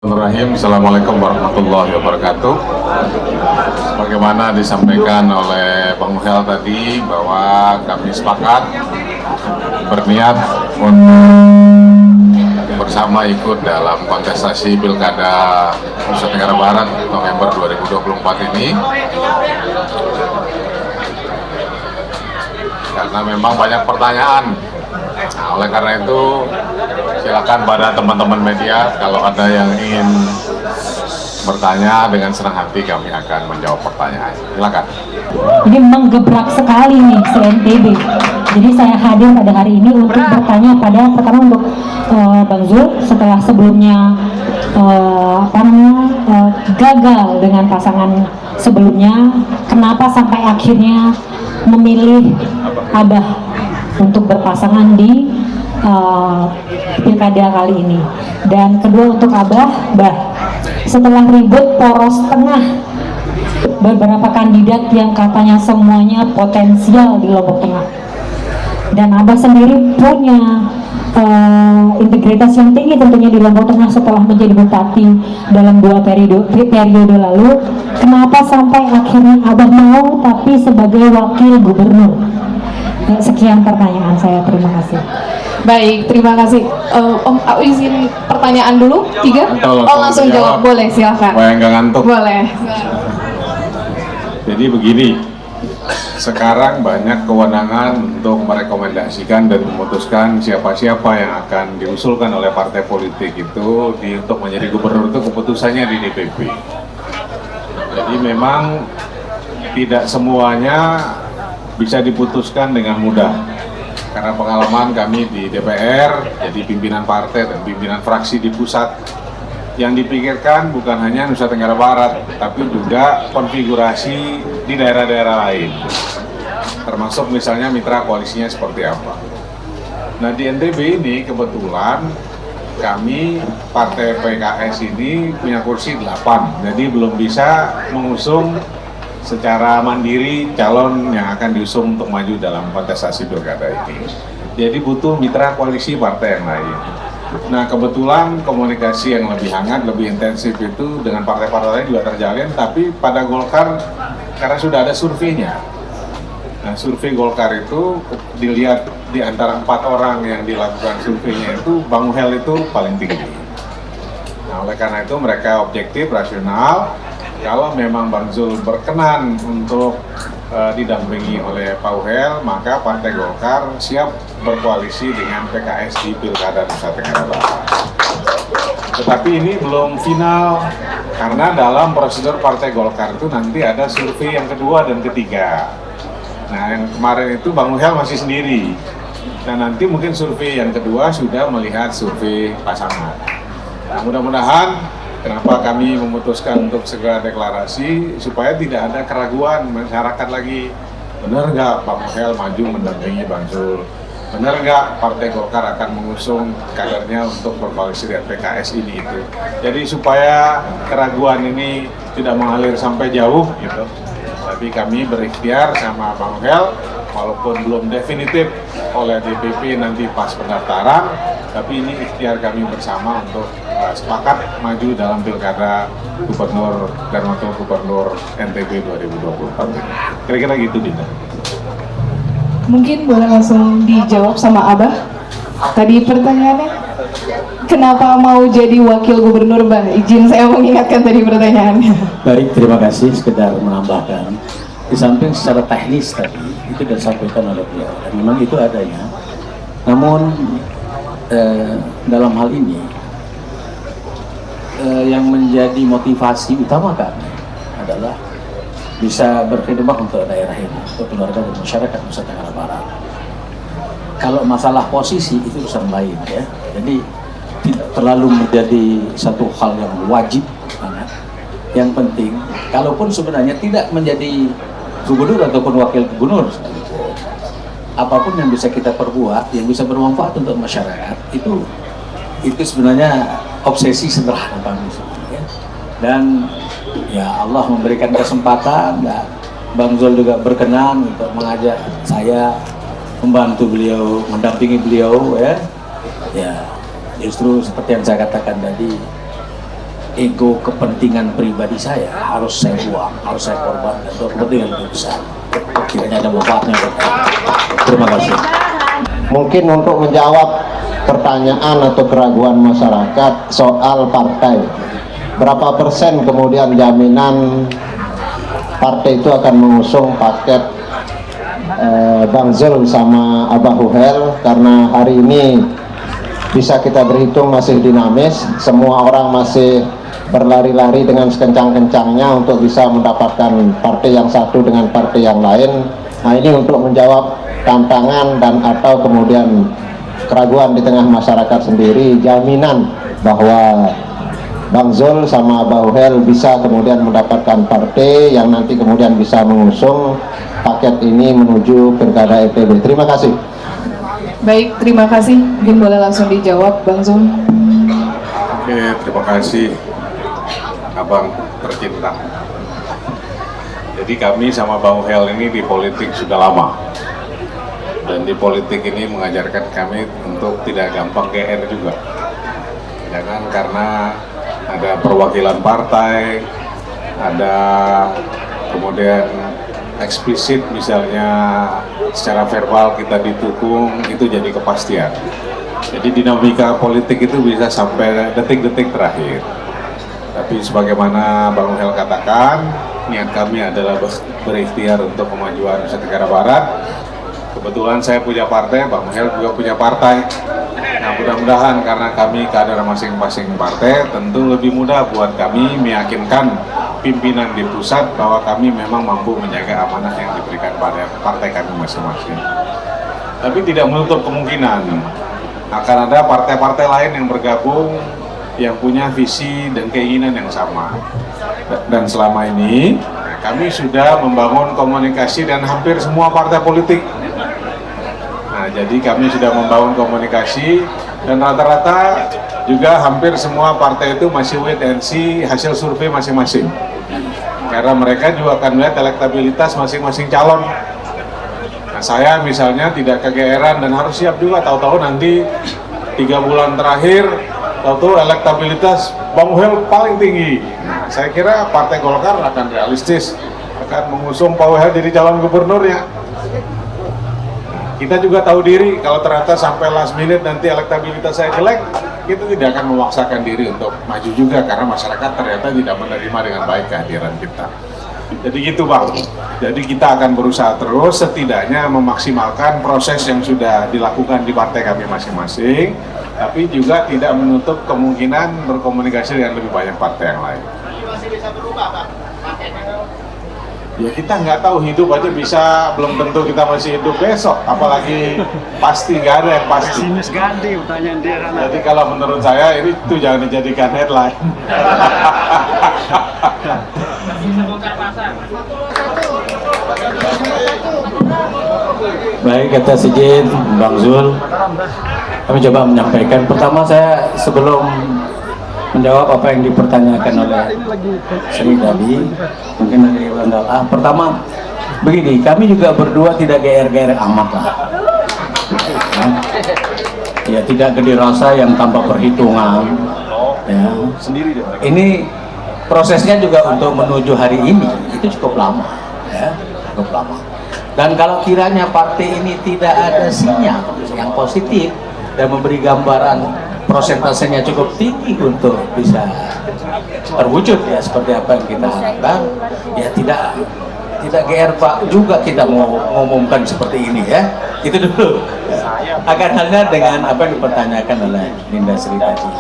Bismillahirrahmanirrahim. Assalamualaikum warahmatullahi wabarakatuh. Sebagaimana disampaikan oleh Bang Muhel tadi bahwa kami sepakat berniat untuk bersama ikut dalam kontestasi Pilkada Nusa Tenggara Barat November 2024 ini, karena memang banyak pertanyaan. Nah, oleh karena itu silakan pada teman-teman media kalau ada yang ingin bertanya, dengan senang hati kami akan menjawab pertanyaan. Silakan. Ini menggebrak sekali nih CNTB. Jadi saya hadir pada hari ini untuk bertanya pertama untuk Bang Zul, setelah sebelumnya gagal dengan pasangan sebelumnya, kenapa sampai akhirnya memilih Abah untuk berpasangan di pilkada kali ini? Dan kedua untuk Abah, setelah ribut poros tengah, beberapa kandidat yang katanya semuanya potensial di Lombok Tengah, dan Abah sendiri punya integritas yang tinggi tentunya di Lombok Tengah setelah menjadi bupati dalam 2 periode lalu, kenapa sampai akhirnya Abah mau tapi sebagai wakil gubernur? Sekian pertanyaan saya, terima kasih. Baik, terima kasih. Om, izin pertanyaan dulu, 3? Langsung jawab, boleh, silakan. Supaya nggak ngantuk. Boleh. Jadi begini, sekarang banyak kewenangan untuk merekomendasikan dan memutuskan siapa-siapa yang akan diusulkan oleh partai politik itu untuk menjadi gubernur, itu keputusannya di DPP. Jadi memang tidak semuanya bisa diputuskan dengan mudah, karena pengalaman kami di DPR jadi pimpinan partai dan pimpinan fraksi di pusat, yang dipikirkan bukan hanya Nusa Tenggara Barat tapi juga konfigurasi di daerah-daerah lain, termasuk misalnya mitra koalisinya seperti apa. Nah, di NTB ini kebetulan kami partai PKS ini punya kursi 8, jadi belum bisa mengusung secara mandiri calon yang akan diusung untuk maju dalam kontestasi pilkada ini. Jadi butuh mitra koalisi partai yang lain. Nah, kebetulan komunikasi yang lebih hangat, lebih intensif itu dengan partai-partai lain juga terjalin, tapi pada Golkar karena sudah ada surveinya. Nah, survei Golkar itu dilihat di antara 4 orang yang dilakukan surveinya itu, Bang Muhel itu paling tinggi. Nah, oleh karena itu mereka objektif, rasional. Kalau memang Bang Zul berkenan untuk didampingi oleh Pak Muhel, maka Partai Golkar siap berkoalisi dengan PKS di Pilkada Nusa Tenggara Barat. Tetapi ini belum final, karena dalam prosedur Partai Golkar itu nanti ada survei yang kedua dan ketiga. Nah, yang kemarin itu Bang Muhel masih sendiri. Nah, nanti mungkin survei yang kedua sudah melihat survei pasangan. Nah, mudah-mudahan kenapa kami memutuskan untuk segera deklarasi, supaya tidak ada keraguan masyarakat lagi. Benar nggak Pak Muhel maju mendampingi Bang Zul? Benar nggak Partai Golkar akan mengusung kadernya untuk berkoalisi dengan PKS ini itu? Jadi supaya keraguan ini tidak mengalir sampai jauh gitu. Tapi kami berikhtiar sama Bang Muhel, walaupun belum definitif oleh DPP nanti pas pendaftaran, tapi ini ikhtiar kami bersama untuk sepakat maju dalam Pilkada Gubernur dan Wakil Gubernur NTB 2024 ini. Kira-kira gitu, Dinda. Mungkin boleh langsung dijawab sama Abah. Tadi pertanyaannya, kenapa mau jadi wakil gubernur, Bah? Izin saya mengingatkan tadi pertanyaannya. Baik, terima kasih. Sekedar menambahkan, di samping secara teknis tadi itu disampaikan oleh beliau, dan memang itu adanya. Namun dalam hal ini yang menjadi motivasi utama kami adalah bisa berkhidmat untuk daerah ini, untuk keluarga dan masyarakat Nusa Tenggara Barat. Kalau masalah posisi itu urusan lain ya, jadi tidak terlalu menjadi satu hal yang wajib banget. Yang penting, kalaupun sebenarnya tidak menjadi gubernur ataupun wakil gubernur, apapun yang bisa kita perbuat, yang bisa bermanfaat untuk masyarakat, itu sebenarnya obsesi sederhana kami sebenarnya. Dan ya Allah memberikan kesempatan, dan Bang Zul juga berkenan untuk mengajak saya membantu beliau, mendampingi beliau ya. Ya, justru seperti yang saya katakan tadi, ego kepentingan pribadi saya harus saya buang, harus saya korbankan untuk kepentingan lebih besar. Kiranya ada manfaatnya buat saya. Terima kasih. Mungkin untuk menjawab pertanyaan atau keraguan masyarakat soal partai, berapa persen kemudian jaminan partai itu akan mengusung paket Bang Zul sama Abah Huhel, karena hari ini bisa kita berhitung masih dinamis, semua orang masih berlari-lari dengan sekencang-kencangnya untuk bisa mendapatkan partai yang satu dengan partai yang lain. Nah, ini untuk menjawab tantangan dan atau kemudian keraguan di tengah masyarakat sendiri, jaminan bahwa Bang Zul sama Abah Huhel bisa kemudian mendapatkan partai yang nanti kemudian bisa mengusung paket ini menuju Pilkada NTB. Terima kasih. Baik, terima kasih. Mungkin boleh langsung dijawab, Bang Zul. Oke, terima kasih Abang tercinta. Jadi kami sama Bang Hel ini di politik sudah lama. Dan di politik ini mengajarkan kami untuk tidak gampang GR juga. Jangan karena ada perwakilan partai, ada kemudian eksplisit misalnya secara verbal kita didukung, itu jadi kepastian. Jadi dinamika politik itu bisa sampai detik-detik terakhir. Tapi sebagaimana Bang Hel katakan, niat kami adalah berikhtiar untuk kemajuan Nusa Tenggara Barat. Kebetulan saya punya partai, Bang Hel juga punya partai. Nah, mudah-mudahan karena kami kader masing-masing partai, tentu lebih mudah buat kami meyakinkan pimpinan di pusat bahwa kami memang mampu menjaga amanah yang diberikan pada partai kami masing-masing. Tapi tidak menutup kemungkinan akan ada partai-partai lain yang bergabung yang punya visi dan keinginan yang sama. Dan selama ini kami sudah membangun komunikasi dan hampir semua partai politik. Nah, jadi kami sudah membangun komunikasi dan rata-rata juga hampir semua partai itu masih wait and see hasil survei masing-masing. Karena mereka juga akan melihat elektabilitas masing-masing calon. Nah, saya misalnya tidak kegeeran dan harus siap juga, tahu-tahu nanti 3 bulan terakhir tahu-tahu elektabilitas Bang Hel paling tinggi. Nah, saya kira Partai Golkar akan realistis, akan mengusung Pak Hel jadi calon gubernurnya. Kita juga tahu diri kalau ternyata sampai last minute nanti elektabilitas saya jelek, kita tidak akan memaksakan diri untuk maju juga karena masyarakat ternyata tidak menerima dengan baik kehadiran kita. Jadi gitu Bang. Jadi kita akan berusaha terus setidaknya memaksimalkan proses yang sudah dilakukan di partai kami masing-masing, tapi juga tidak menutup kemungkinan berkomunikasi dengan lebih banyak partai yang lain. Ya kita nggak tahu, hidup aja bisa, belum tentu kita masih hidup besok, apalagi pasti, nggak ada yang pasti. Jadi kalau menurut saya ini tuh jangan dijadikan headline. Baik, kata Sijin, Bang Zul, kami coba menyampaikan. Pertama saya sebelum menjawab apa yang dipertanyakan oleh Sri tadi, mungkin dari Bang Dal. Pertama, begini, kami juga berdua tidak GR-GR amat lah. Ya, tidak gede rasa yang tanpa perhitungan. Ya. Ini prosesnya juga untuk menuju hari ini itu cukup lama, ya, cukup lama. Dan kalau kiranya partai ini tidak ada sinyal yang positif dan memberi gambaran prosentasenya cukup tinggi untuk bisa terwujud ya seperti apa yang kita harapkan, ya tidak GR Pak juga kita mau ngomongkan seperti ini ya, itu dulu. Akan halnya dengan apa yang dipertanyakan oleh Linda Sri tadi.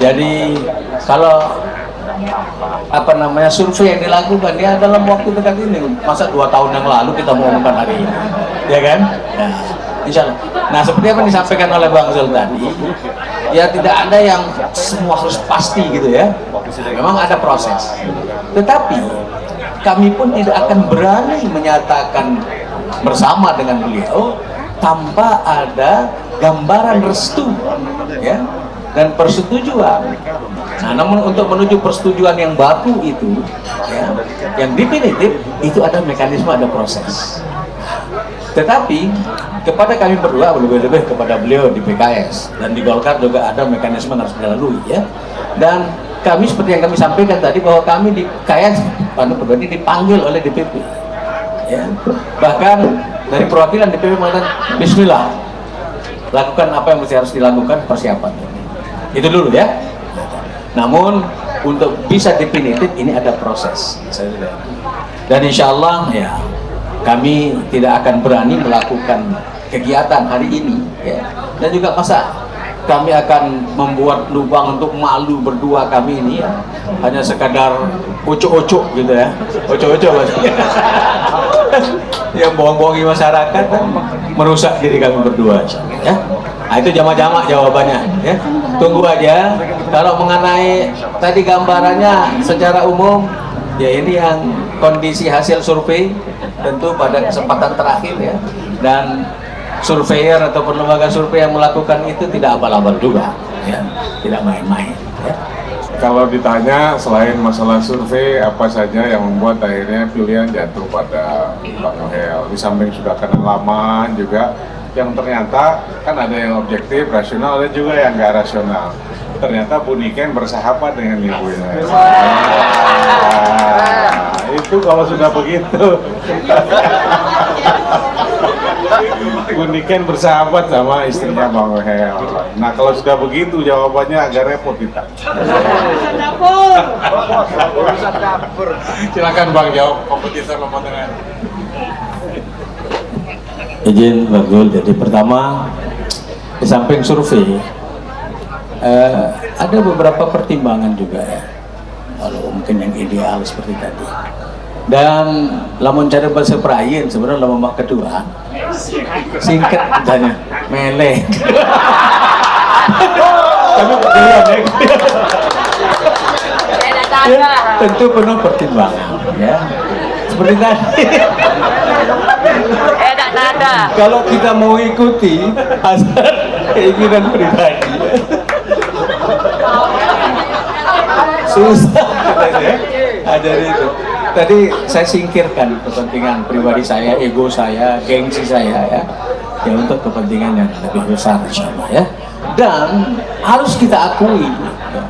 Jadi kalau apa namanya survei yang dilakukan ya dalam waktu dekat ini, masa 2 tahun yang lalu kita mau ngomongkan hari ini, ya kan? Nah, insya Allah. Nah, seperti apa yang disampaikan oleh Bang Zul tadi, ya tidak ada yang semua harus pasti gitu ya. Memang ada proses. Tetapi kami pun tidak akan berani menyatakan bersama dengan beliau tanpa ada gambaran restu ya dan persetujuan. Nah, namun untuk menuju persetujuan yang baku itu ya, yang definitif itu ada mekanisme, ada proses. Tetapi kepada kami berdua, lebih-lebih kepada beliau di PKS dan di Golkar juga ada mekanisme yang harus dilalui ya. Dan kami seperti yang kami sampaikan tadi bahwa kami dipanggil oleh DPP, ya. Bahkan dari perwakilan DPP mengatakan Bismillah, lakukan apa yang mesti harus dilakukan, persiapan. Itu dulu ya. Namun untuk bisa definitif ini ada proses, dan insya Allah ya kami tidak akan berani melakukan kegiatan hari ini, ya. Dan juga masa kami akan membuat lubang untuk malu berdua kami ini, ya. Hanya sekadar ucuk-ucuk gitu ya, ucuk-ucuk yang bohong-bohongi masyarakat dan merusak diri kami berdua, ya. Nah, itu jamak-jamak jawabannya, ya. Tunggu aja. Kalau mengenai tadi gambarannya secara umum, ya ini yang kondisi hasil survei tentu pada kesempatan terakhir, ya. Dan surveyor ataupun lembaga survei yang melakukan itu tidak abal-abal juga, ya. Tidak main-main, ya. Kalau ditanya selain masalah survei, apa saja yang membuat akhirnya pilihan jatuh pada Bang Noel? Di samping sudah kenal lama juga, yang ternyata kan ada yang objektif, rasional, ada juga yang nggak rasional. Ternyata Bu Niken bersahabat dengan ibunya. Nah, itu kalau sudah begitu. Bu Niken bersahabat sama istrinya Bang Noel. Nah, kalau sudah begitu jawabannya agak repot kita. Silakan Bang jawab, kompetitor nomor dengan. Izin Bang Zul, jadi pertama di samping survei ada beberapa pertimbangan juga, ya. Kalau mungkin yang ideal seperti tadi. Dan lamun cara bahasa perayin sebenarnya lama kedua singkat katanya melek. Tapi ya, tentu penuh pertimbangan, ya. Seperti tadi. Kalau kita mau ikuti asal keinginan pribadi, susah katanya. Ada itu. Tadi saya singkirkan kepentingan pribadi saya, ego saya, gengsi saya, ya untuk kepentingan yang lebih besar, insyaallah, ya. Dan harus kita akui, ya,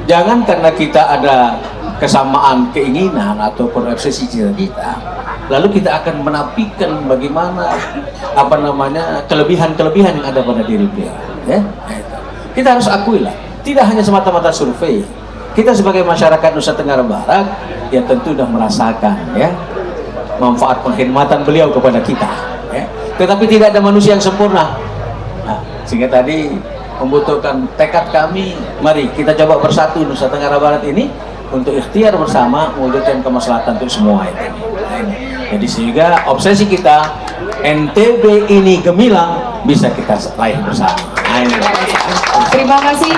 jangan karena kita ada kesamaan keinginan ataupun obsesi cita-cita, lalu kita akan menafikan bagaimana kelebihan-kelebihan yang ada pada diri beliau, ya. Kita harus akui lah, tidak hanya semata-mata survei. Kita sebagai masyarakat Nusa Tenggara Barat, ya tentu sudah merasakan, ya, manfaat pengkhidmatan beliau kepada kita, ya. Tetapi tidak ada manusia yang sempurna. Nah, sehingga tadi membutuhkan tekad kami. Mari kita coba bersatu Nusa Tenggara Barat ini untuk ikhtiar bersama mewujudkan kemaslahatan untuk semua itu. Nah, jadi sehingga obsesi kita NTB ini gemilang bisa kita raih bersama. Nah, Terima kasih